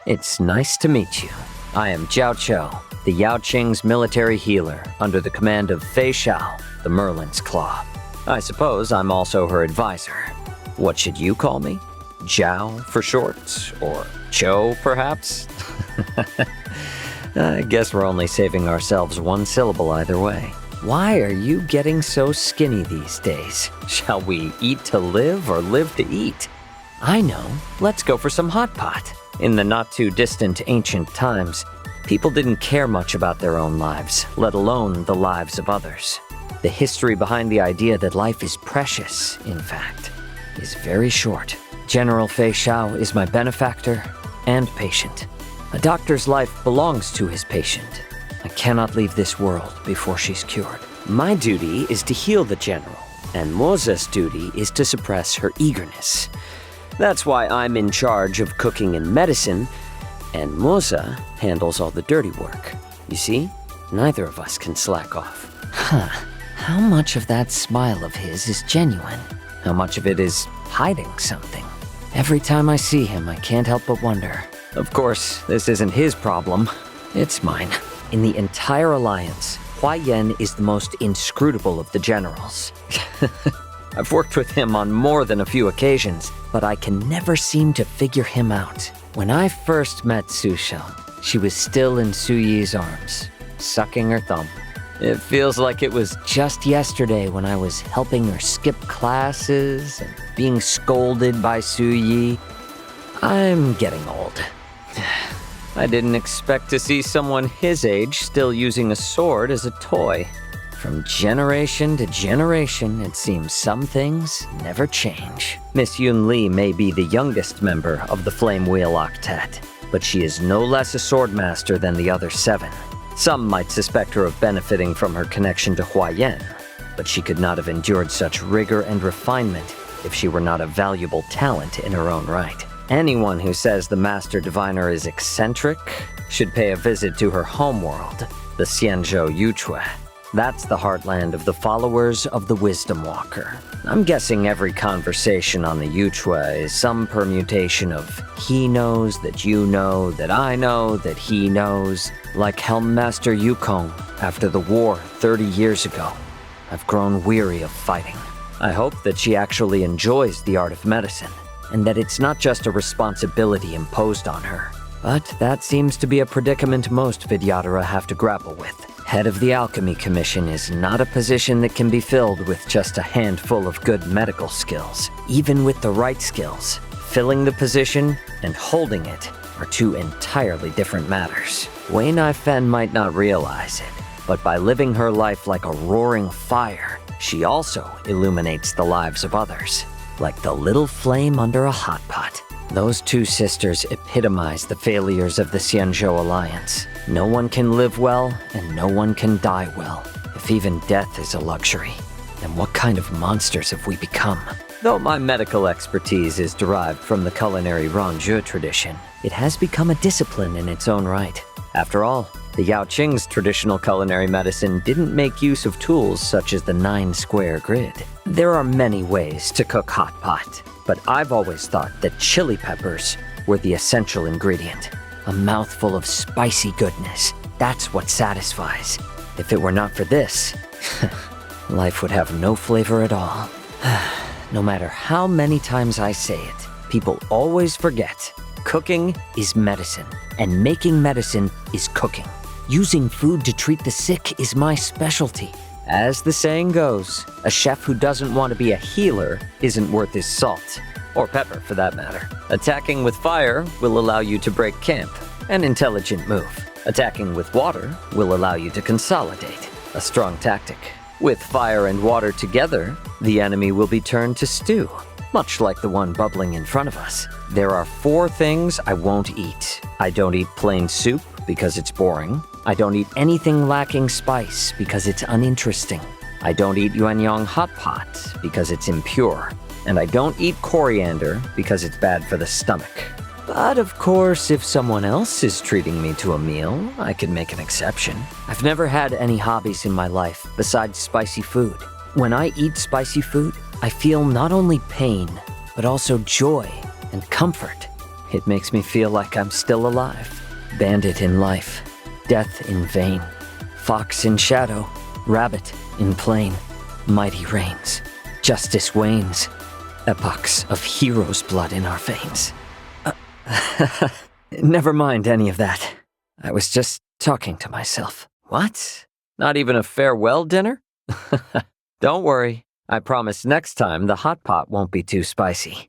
It's nice to meet you. I am Jiaoqiu, the Yanqing's military healer, under the command of Feixiao, the Merlin's Claw. I suppose I'm also her advisor. What should you call me? Jiao for short? Or Cho, perhaps? I guess we're only saving ourselves one syllable either way. Why are you getting so skinny these days? Shall we eat to live or live to eat? I know. Let's go for some hot pot. In the not-too-distant ancient times, people didn't care much about their own lives, let alone the lives of others. The history behind the idea that life is precious, in fact, is very short. General Feixiao is my benefactor and patient. A doctor's life belongs to his patient. I cannot leave this world before she's cured. My duty is to heal the general, and Moze's duty is to suppress her eagerness. That's why I'm in charge of cooking and medicine, and Moze handles all the dirty work. You see, neither of us can slack off. How much of that smile of his is genuine? How much of it is hiding something? Every time I see him, I can't help but wonder. Of course, this isn't his problem. It's mine. In the entire alliance, Huaiyan is the most inscrutable of the generals. I've worked with him on more than a few occasions, but I can never seem to figure him out. When I first met Sushang, she was still in Xueyi's arms, sucking her thumb. It feels like it was just yesterday when I was helping her skip classes and being scolded by Xueyi. I'm getting old. I didn't expect to see someone his age still using a sword as a toy. From generation to generation, it seems some things never change. Miss Yunli may be the youngest member of the Flame Wheel Octet, but she is no less a swordmaster than the other 7. Some might suspect her of benefiting from her connection to Huaiyan, but she could not have endured such rigor and refinement if she were not a valuable talent in her own right. Anyone who says the Master Diviner is eccentric should pay a visit to her homeworld, the Xianzhou Luofu. That's the heartland of the followers of the Wisdom Walker. I'm guessing every conversation on the Luofu is some permutation of he knows that you know that I know that he knows, like Helmmaster Yukong after the war 30 years ago. I've grown weary of fighting. I hope that she actually enjoys the art of medicine, and that it's not just a responsibility imposed on her. But that seems to be a predicament most Vidyadhara have to grapple with. Head of the Alchemy Commission is not a position that can be filled with just a handful of good medical skills. Even with the right skills, filling the position and holding it are two entirely different matters. Guinaifen might not realize it, but by living her life like a roaring fire, she also illuminates the lives of others. Like the little flame under a hot pot. Those two sisters epitomize the failures of the Xianzhou Alliance. No one can live well, and no one can die well. If even death is a luxury, then what kind of monsters have we become? Though my medical expertise is derived from the culinary Ranjou tradition, it has become a discipline in its own right. After all, the Yaoqing's traditional culinary medicine didn't make use of tools such as the 9-square grid. There are many ways to cook hot pot, but I've always thought that chili peppers were the essential ingredient. A mouthful of spicy goodness, that's what satisfies. If it were not for this, life would have no flavor at all. No matter how many times I say it, people always forget. Cooking is medicine, and making medicine is cooking. Using food to treat the sick is my specialty. As the saying goes, a chef who doesn't want to be a healer isn't worth his salt. Or pepper, for that matter. Attacking with fire will allow you to break camp. An intelligent move. Attacking with water will allow you to consolidate. A strong tactic. With fire and water together, the enemy will be turned to stew. Much like the one bubbling in front of us. There are 4 things I won't eat. I don't eat plain soup because it's boring. I don't eat anything lacking spice because it's uninteresting. I don't eat yuanyang hot pot because it's impure. And I don't eat coriander because it's bad for the stomach. But of course, if someone else is treating me to a meal, I can make an exception. I've never had any hobbies in my life besides spicy food. When I eat spicy food, I feel not only pain, but also joy and comfort. It makes me feel like I'm still alive. Bandit in life, death in vain. Fox in shadow, rabbit in plain. Mighty reigns, justice wanes. Epochs of heroes' blood in our veins. Never mind any of that. I was just talking to myself. What? Not even a farewell dinner? Don't worry. I promise next time the hot pot won't be too spicy.